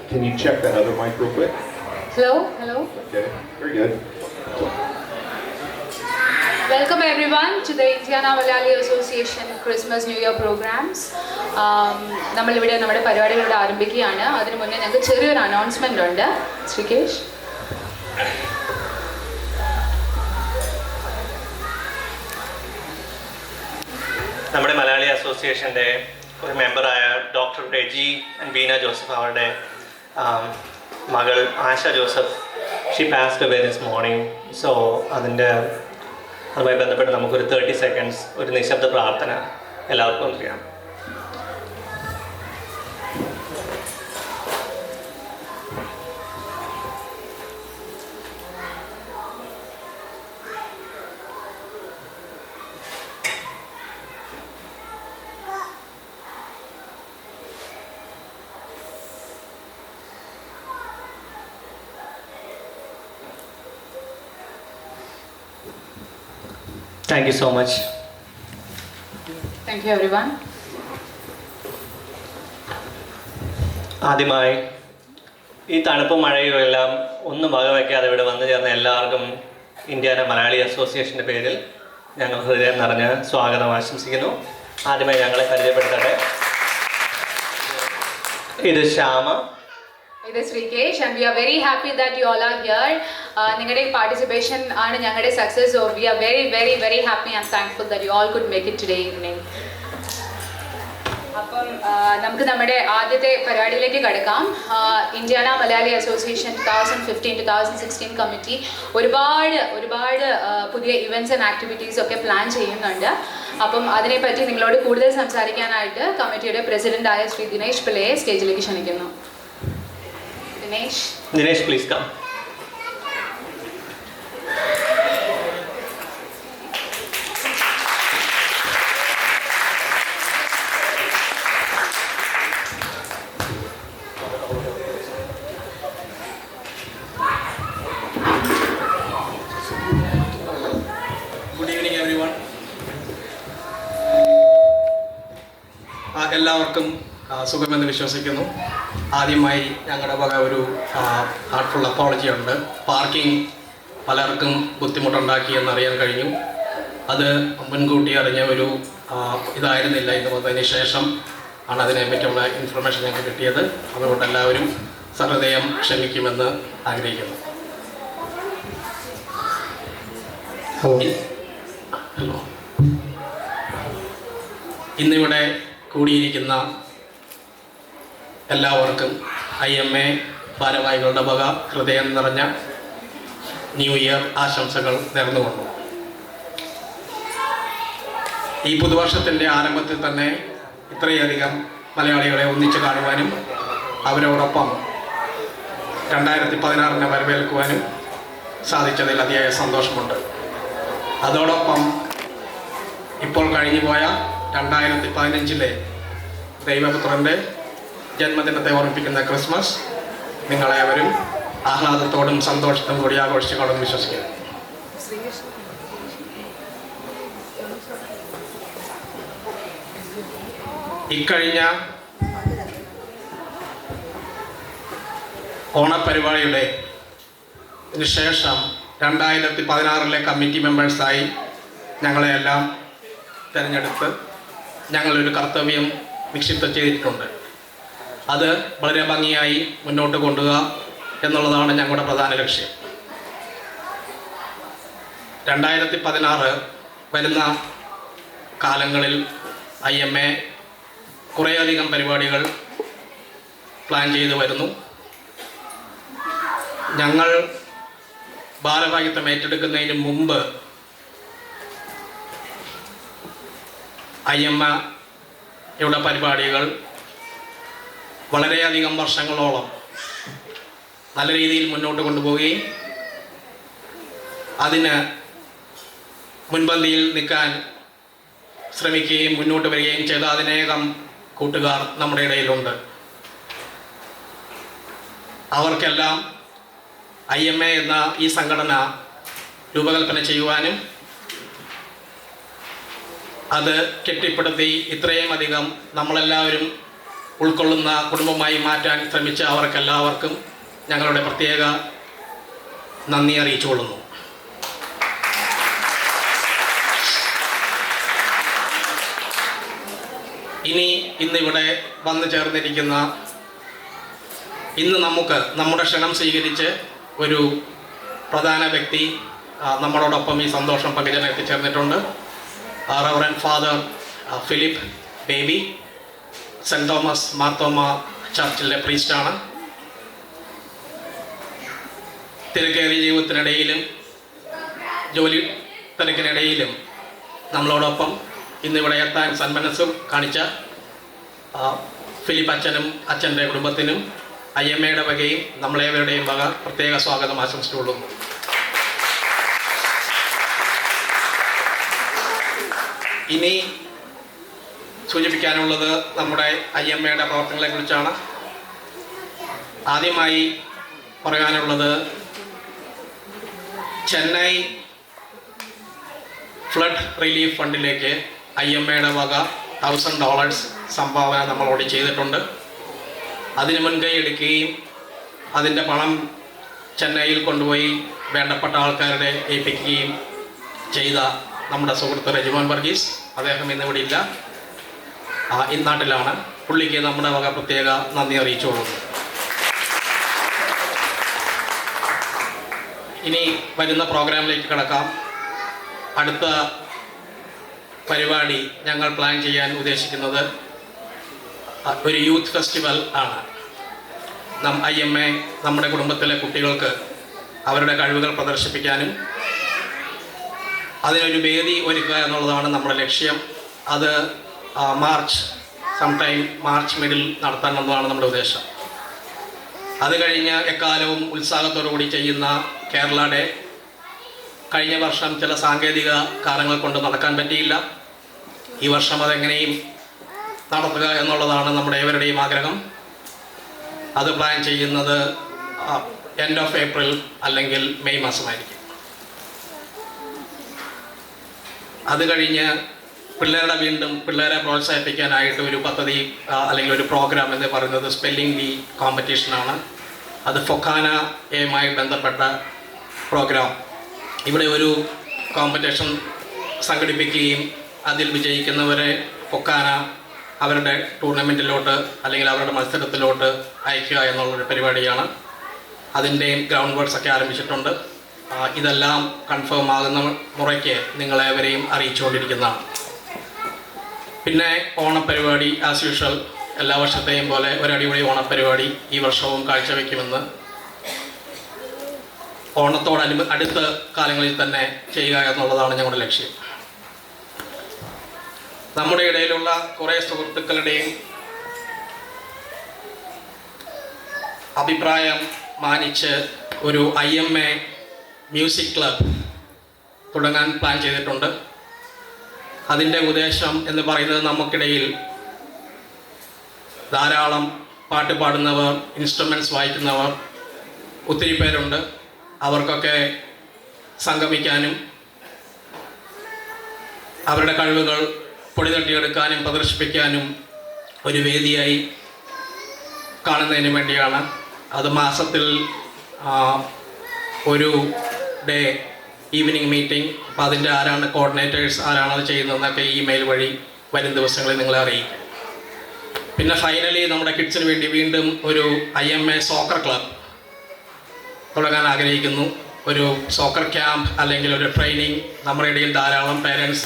Can you check that other mic real quick? Hello, hello. Okay, very good. Welcome everyone to the Indiana Malayali Association Christmas New Year programs. നമ്മളിവിടെ നമ്മുടെ പരിപാടികളുടെ ആരംഭിക്കുകയാണ്. അതിനു മുന്നേ ഞങ്ങൾക്ക് ചെറിയൊരു അനൗൺസ്മെന്റ് ഉണ്ട്. ശ്രീകേഷ്. നമ്മുടെ മലയാളി അസോസിയേഷൻ്റെ ഒരു മെമ്പറായ ഡോക്ടർ റെജി ആൻഡ് ബീന ജോസഫ് അവരുടെ മകൾ Asha Joseph she passed away this morning. So അതുമായി ബന്ധപ്പെട്ട് നമുക്കൊരു 30 സെക്കൻഡ്സ് ഒരു നിശബ്ദ പ്രാർത്ഥന എല്ലാവർക്കും ചെയ്യാം. Thank you so much. Thank you everyone. ആദ്യമായി ഈ തണുപ്പും മഴയും എല്ലാം ഒന്നും വകവയ്ക്കാതെ ഇവിടെ വന്നു ചേർന്ന എല്ലാവർക്കും ഇന്ത്യയിലെ മലയാളി അസോസിയേഷൻ്റെ പേരിൽ ഞങ്ങൾ ഹൃദയം നിറഞ്ഞ് സ്വാഗതം ആശംസിക്കുന്നു. ആദ്യമായി ഞങ്ങളെ പരിചയപ്പെടുത്തട്ടെ. ഇത് Shyama. It is Rikesh and we are very happy that you all are here. നിങ്ങളുടെ participation ആണ് ഞങ്ങളുടെ success, so we are very happy and thankful that you all could make it today evening. അപ്പം നമുക്ക് നമ്മുടെ ആദ്യത്തെ പരിപാടിയിലേക്ക് കടക്കാം. ഇന്ത്യാന മലയാളി അസോസിയേഷൻ 2015-2016 കമ്മിറ്റി ഒരുപാട് പുതിയ ഇവൻറ്റ്സ് ആൻഡ് ആക്ടിവിറ്റീസ് ഒക്കെ പ്ലാൻ ചെയ്യുന്നുണ്ട്. അപ്പം അതിനെപ്പറ്റി നിങ്ങളോട് കൂടുതൽ സംസാരിക്കാനായിട്ട് കമ്മിറ്റിയുടെ പ്രസിഡന്റായ ശ്രീ ദിനേശ് പിള്ളയെ സ്റ്റേജിലേക്ക് ക്ഷണിക്കുന്നു. Dinesh, please come. Good evening everyone. എല്ലാവർക്കും സുഖമെന്ന് വിശ്വസിക്കുന്നു. ആദ്യമായി ഞങ്ങളുടെ വക ഒരു ഹാർട്ട്ഫുൾ അപ്പോളജി ഉണ്ട്. പാർക്കിംഗ് പലർക്കും ബുദ്ധിമുട്ടുണ്ടാക്കി എന്നറിയാൻ കഴിഞ്ഞു. അത് മുൻകൂട്ടി അറിഞ്ഞ ഒരു ഇതായിരുന്നില്ല. ഇത് വന്നതിന് ശേഷം ആണ് അതിനെപ്പറ്റിയുള്ള ഇൻഫർമേഷൻ ഞങ്ങൾക്ക് കിട്ടിയത്. അതുകൊണ്ട് എല്ലാവരും സഹൃദയം ക്ഷമിക്കുമെന്ന് ആഗ്രഹിക്കുന്നു. ഹലോ. ഇന്നിവിടെ കൂടിയിരിക്കുന്ന എല്ലാവർക്കും IMA ഭാരവാഹികളുടെ വക ഹൃദയം നിറഞ്ഞ ന്യൂ ഇയർ ആശംസകൾ നേർന്നുകൊണ്ടു. ഈ പുതുവർഷത്തിൻ്റെ ആരംഭത്തിൽ തന്നെ ഇത്രയധികം മലയാളികളെ ഒന്നിച്ച് കാണുവാനും അവരോടൊപ്പം 2016 വരവേൽക്കുവാനും സാധിച്ചതിൽ അതിയായ സന്തോഷമുണ്ട്. അതോടൊപ്പം ഇപ്പോൾ കഴിഞ്ഞുപോയ 2015 ദൈവപുത്രൻ്റെ ജന്മദിനത്തെ ഓർമ്മിപ്പിക്കുന്ന ക്രിസ്മസ് നിങ്ങളേവരും ആഹ്ലാദത്തോടും സന്തോഷത്തോടും കൂടി ആഘോഷിച്ചുകൊണ്ടെന്ന് വിശ്വസിക്കുന്നു. ഇക്കഴിഞ്ഞ ഓണപരിപാടിയുടെ ശേഷം 2016 കമ്മിറ്റി മെമ്പേഴ്സായി ഞങ്ങളെയെല്ലാം തിരഞ്ഞെടുത്ത് ഞങ്ങളൊരു കർത്തവ്യം നിക്ഷിപ്തം ചെയ്തിട്ടുണ്ട്. അത് വളരെ ഭംഗിയായി മുന്നോട്ട് കൊണ്ടുപോകുക എന്നുള്ളതാണ് ഞങ്ങളുടെ പ്രധാന ലക്ഷ്യം. 2016 വരുന്ന കാലങ്ങളിൽ IMA കുറേയധികം പരിപാടികൾ പ്ലാൻ ചെയ്തു വരുന്നു. ഞങ്ങൾ ഭാരവാഹിത്വം ഏറ്റെടുക്കുന്നതിന് മുമ്പ് IMAയുടെ പരിപാടികൾ വളരെയധികം വർഷങ്ങളോളം നല്ല രീതിയിൽ മുന്നോട്ട് കൊണ്ടുപോവുകയും അതിന് മുൻപന്തിയിൽ നിൽക്കാൻ ശ്രമിക്കുകയും മുന്നോട്ട് വരികയും ചെയ്ത അനേകം കൂട്ടുകാർ നമ്മുടെ ഇടയിലുണ്ട്. അവർക്കെല്ലാം IMA എന്ന ഈ സംഘടന രൂപകൽപ്പന ചെയ്യുവാനും അത് കെട്ടിപ്പടുത്തി ഇത്രയും അധികം നമ്മളെല്ലാവരും ഉൾക്കൊള്ളുന്ന കുടുംബമായി മാറ്റാൻ ശ്രമിച്ച അവർക്കെല്ലാവർക്കും ഞങ്ങളുടെ പ്രത്യേക നന്ദി അറിയിച്ചുകൊള്ളുന്നു. ഇന്നിവിടെ വന്നു ചേർന്നിരിക്കുന്ന ഇന്ന് നമ്മുടെ ക്ഷണം സ്വീകരിച്ച് ഒരു പ്രധാന വ്യക്തി നമ്മളോടൊപ്പം ഈ സന്തോഷം പങ്കിടാൻ എത്തിച്ചേർന്നിട്ടുണ്ട്. Reverend father Philip Baby, saint Thomas Marthoma ചർച്ചിലെ പ്രീസ്റ്റാണ്. തിരക്കേറിയ ജീവിതത്തിനിടയിലും ജോലി തിരക്കിനിടയിലും നമ്മളോടൊപ്പം ഇന്നിവിടെ എത്താൻ സന്മനസ്സും കാണിച്ച ഫിലിപ്പ് അച്ഛനും അച്ഛൻ്റെ കുടുംബത്തിനും IMAയുടെ വകയും നമ്മളേവരുടെയും വക പ്രത്യേക സ്വാഗതം ആശംസിച്ചുകൊള്ളുന്നു. ഇനി സൂചിപ്പിക്കാനുള്ളത് നമ്മുടെ IMAയുടെ പ്രവർത്തനങ്ങളെക്കുറിച്ചാണ്. ആദ്യമായി പറയാനുള്ളത് ചെന്നൈ ഫ്ലഡ് റിലീഫ് ഫണ്ടിലേക്ക് IMAയുടെ വക $1000 സംഭാവന നമ്മളോട് ചെയ്തിട്ടുണ്ട്. അതിന് മുൻകൈ എടുക്കുകയും അതിൻ്റെ പണം ചെന്നൈയിൽ കൊണ്ടുപോയി വേണ്ടപ്പെട്ട ആൾക്കാരുടെ ഏൽപ്പിക്കുകയും ചെയ്ത നമ്മുടെ സുഹൃത്ത് റെജിമോൻ വർഗീസ്, അദ്ദേഹം ഇന്നിവിടെ ഇല്ല, ഈ നാട്ടിലാണ്. പുള്ളിക്ക് നമ്മുടെ വക പ്രത്യേക നന്ദി അറിയിച്ചുകൊള്ളുന്നു. ഇനി വരുന്ന പ്രോഗ്രാമിലേക്ക് കിടക്കാം. അടുത്ത പരിപാടി ഞങ്ങൾ പ്ലാൻ ചെയ്യാൻ ഉദ്ദേശിക്കുന്നത് ഒരു യൂത്ത് ഫെസ്റ്റിവൽ ആണ്. IMA നമ്മുടെ കുടുംബത്തിലെ കുട്ടികൾക്ക് അവരുടെ കഴിവുകൾ പ്രദർശിപ്പിക്കാനും അതിനൊരു വേദി ഒരുക്കുക എന്നുള്ളതാണ് നമ്മുടെ ലക്ഷ്യം. അത് മാർച്ച് മിഡിൽ നടത്താമെന്നതാണ് നമ്മുടെ ഉദ്ദേശം. അത് കഴിഞ്ഞ് എക്കാലവും ഉത്സാഹത്തോടു കൂടി ചെയ്യുന്ന കേരള ഡേ കഴിഞ്ഞ വർഷം ചില സാങ്കേതിക കാരണങ്ങൾ കൊണ്ട് നടക്കാൻ പറ്റിയില്ല. ഈ വർഷം അതെങ്ങനെയും നടത്തുക എന്നുള്ളതാണ് നമ്മുടെ ഏവരുടെയും ആഗ്രഹം. അത് പ്ലാൻ ചെയ്യുന്നത് എൻഡ് ഓഫ് ഏപ്രിൽ അല്ലെങ്കിൽ മെയ് മാസമായിരിക്കും. അത് കഴിഞ്ഞ് പിള്ളേരെ പ്രോത്സാഹിപ്പിക്കാനായിട്ട് ഒരു പദ്ധതി അല്ലെങ്കിൽ ഒരു പ്രോഗ്രാം എന്ന് പറയുന്നത് സ്പെല്ലിംഗ് ബി കോമ്പറ്റീഷനാണ്. അത് ഫൊക്കാനയുമായി ബന്ധപ്പെട്ട പ്രോഗ്രാം. ഇവിടെ ഒരു കോമ്പറ്റീഷൻ സംഘടിപ്പിക്കുകയും അതിൽ വിജയിക്കുന്നവരെ ഫൊക്കാന അവരുടെ ടൂർണമെൻറ്റിലോട്ട് അല്ലെങ്കിൽ അവരുടെ മത്സരത്തിലോട്ട് അയക്കുക എന്നുള്ളൊരു പരിപാടിയാണ്. അതിൻ്റെയും ഗ്രൗണ്ട് വർക്ക്സൊക്കെ ആരംഭിച്ചിട്ടുണ്ട്. ഇതെല്ലാം കൺഫേം ആകുന്ന മുറയ്ക്ക് നിങ്ങളേവരെയും അറിയിച്ചുകൊണ്ടിരിക്കുന്നതാണ്. പിന്നെ ഓണപ്പരിപാടി ആസ് യൂഷ്വൽ എല്ലാ വർഷത്തെയും പോലെ ഒരടിപൊളി ഓണപ്പരിപാടി ഈ വർഷവും കാഴ്ചവെക്കുമെന്ന് അടുത്ത കാലങ്ങളിൽ തന്നെ ചെയ്യുക എന്നുള്ളതാണ് ഞങ്ങളുടെ ലക്ഷ്യം. നമ്മുടെ ഇടയിലുള്ള കുറേ സുഹൃത്തുക്കളുടെയും അഭിപ്രായം മാനിച്ച് ഒരു IMA മ്യൂസിക് ക്ലബ് തുടങ്ങാൻ പ്ലാൻ ചെയ്തിട്ടുണ്ട്. അതിൻ്റെ ഉദ്ദേശം എന്ന് പറയുന്നത് നമുക്കിടയിൽ ധാരാളം പാട്ട് പാടുന്നവർ, ഇൻസ്ട്രുമെൻറ്റ്സ് വായിക്കുന്നവർ ഒത്തിരി പേരുണ്ട്. അവർക്കൊക്കെ സംഗമിക്കാനും അവരുടെ കഴിവുകൾ പൊടിതട്ടിയെടുക്കാനും പ്രദർശിപ്പിക്കാനും ഒരു വേദിയായി കാണുന്നതിന് വേണ്ടിയാണ്. അത് മാസത്തിൽ ഒരു ഡേ ഈവനിങ് മീറ്റിംഗ്. അപ്പോൾ അതിൻ്റെ ആരാണ് കോർഡിനേറ്റേഴ്സ്, ആരാണ് അത് ചെയ്യുന്നതെന്നൊക്കെ ഇമെയിൽ വഴി വരും ദിവസങ്ങളിൽ നിങ്ങളെ അറിയിക്കും. പിന്നെ ഫൈനലി നമ്മുടെ കിഡ്സിന് വേണ്ടി വീണ്ടും ഒരു IMA സോക്കർ ക്ലബ് തുടങ്ങാൻ ആഗ്രഹിക്കുന്നു. ഒരു സോക്കർ ക്യാമ്പ് അല്ലെങ്കിൽ ഒരു ട്രെയിനിങ്. നമ്മുടെ ഇടയിൽ ധാരാളം പേരൻസ്,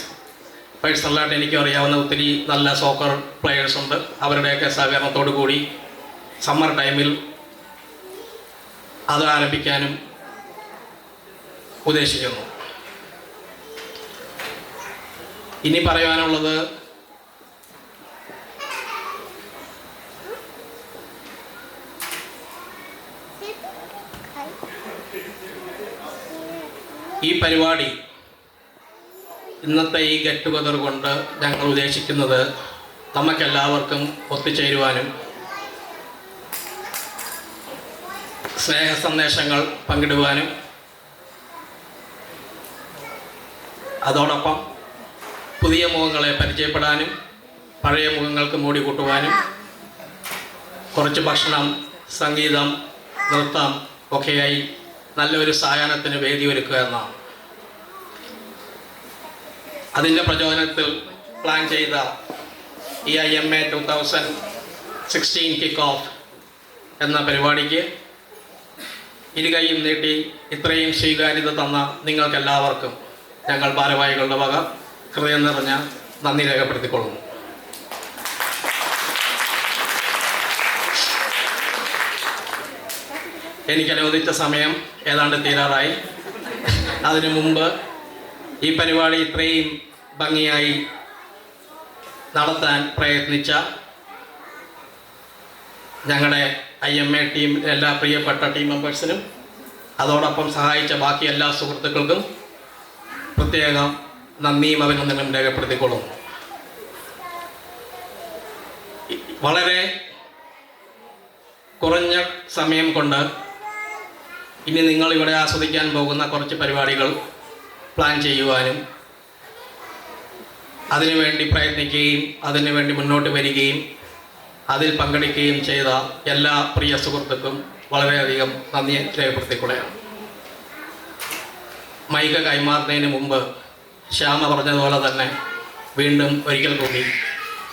പേഴ്സണലായിട്ട് എനിക്കും അറിയാവുന്ന ഒത്തിരി നല്ല സോക്കർ പ്ലെയേഴ്സ് ഉണ്ട്. അവരുടെയൊക്കെ സഹകരണത്തോടു കൂടി സമ്മർ ടൈമിൽ അത് ആരംഭിക്കാനും ഉദ്ദേശിക്കുന്നു. ഇനി പറയാനുള്ളത് ഈ പരിപാടി, ഇന്നത്തെ ഈ ഗെറ്റ് ടുഗദർ കൊണ്ട് ഞങ്ങൾ ഉദ്ദേശിക്കുന്നത് നമുക്കെല്ലാവർക്കും ഒത്തുചേരുവാനും സ്നേഹ സന്ദേശങ്ങൾ പങ്കിടുവാനും അതോടൊപ്പം പുതിയ മുഖങ്ങളെ പരിചയപ്പെടാനും പഴയ മുഖങ്ങൾക്ക് മൂടി കൂട്ടുവാനും കുറച്ച് ഭക്ഷണം, സംഗീതം, നൃത്തം ഒക്കെയായി നല്ലൊരു സായാഹ്നത്തിന് വേദി ഒരുക്കുക എന്നാണ്. അതിൻ്റെ പ്രചോദനത്തിൽ പ്ലാൻ ചെയ്ത ഈ IMA 2016 കിക്ക് ഓഫ് എന്ന പരിപാടിക്ക് ഇരുകൈയും നീട്ടി ഇത്രയും സ്വീകാര്യത തന്ന നിങ്ങൾക്കെല്ലാവർക്കും ഞങ്ങൾ ഭാരവാഹികളുടെ വക ഹൃദയം നിറഞ്ഞ നന്ദി രേഖപ്പെടുത്തിക്കൊള്ളുന്നു. എനിക്ക് അനുവദിച്ച സമയം ഏതാണ്ട് തീരാറായി. അതിനു മുമ്പ് ഈ പരിപാടി ഇത്രയും ഭംഗിയായി നടത്താൻ പ്രയത്നിച്ച ഞങ്ങളുടെ IMA ടീം എല്ലാ പ്രിയപ്പെട്ട ടീം മെമ്പേഴ്സിനും അതോടൊപ്പം സഹായിച്ച ബാക്കി എല്ലാ സുഹൃത്തുക്കൾക്കും പ്രത്യേകം നന്ദിയും അഭിനന്ദനവും രേഖപ്പെടുത്തിക്കൊള്ളുന്നു. വളരെ കുറഞ്ഞ സമയം കൊണ്ട് ഇനി നിങ്ങൾ ഇവിടെ ആസ്വദിക്കാൻ പോകുന്ന കുറച്ച് പരിപാടികൾ പ്ലാൻ ചെയ്യുവാനും അതിനുവേണ്ടി പ്രയത്നിക്കുകയും അതിനുവേണ്ടി മുന്നോട്ട് വരികയും അതിൽ പങ്കെടുക്കുകയും ചെയ്ത എല്ലാ പ്രിയ സുഹൃത്തുക്കളും വളരെയധികം നന്ദി രേഖപ്പെടുത്തിക്കൊള്ളുകയാണ്. മൈക്ക് കൈമാറുന്നതിന് മുമ്പ് ശ്യാമ പറഞ്ഞതുപോലെ തന്നെ വീണ്ടും ഒരിക്കൽ കൂടി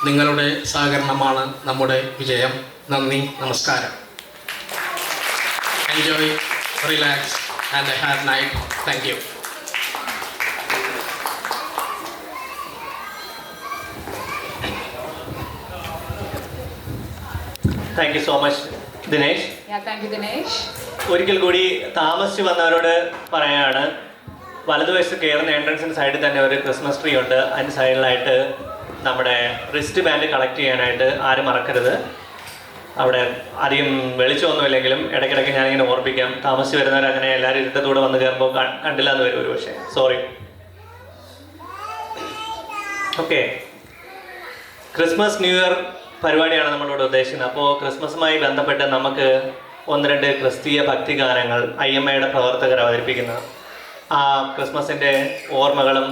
നിങ്ങളുടെ സഹകരണമാണ് നമ്മുടെ വിജയം. നന്ദി, നമസ്കാരം. Enjoy, relax and A happy night. Thank you. Thank you so much Dinesh. Thank you Dinesh. ഒരിക്കൽ കൂടി താമസിച്ച് വന്നവരോട് പറയാണ്, വലതുവശത്ത് കയറുന്ന എൻട്രൻസിന് സൈഡിൽ തന്നെ ഒരു ക്രിസ്മസ് ട്രീ ഉണ്ട്. അതിൻ്റെ സൈഡിലായിട്ട് നമ്മുടെ റിസ്റ്റ് ബാൻഡ് കളക്ട് ചെയ്യാനായിട്ട് ആരും മറക്കരുത്. അവിടെ അധികം വെളിച്ചമൊന്നുമില്ലെങ്കിലും ഇടയ്ക്കിടയ്ക്ക് ഞാനിങ്ങനെ ഓർപ്പിക്കാം. താമസിച്ച് വരുന്നവർ അങ്ങനെ എല്ലാവരും ഇരുട്ടത്തൂടെ വന്ന് കയറുമ്പോൾ കണ്ടില്ല എന്ന് വരും ഒരു പക്ഷേ. Sorry. Okay, Christmas new year പരിപാടിയാണ് നമ്മളിവിടെ ഉദ്ദേശിക്കുന്നത്. അപ്പോൾ ക്രിസ്മസുമായി ബന്ധപ്പെട്ട് നമുക്ക് 1-2 ക്രിസ്തീയ ഭക്തിഗാനങ്ങൾ IMAയുടെ പ്രവർത്തകർ അവതരിപ്പിക്കുന്നത്. ആ ക്രിസ്മസിൻ്റെ ഓർമ്മകളും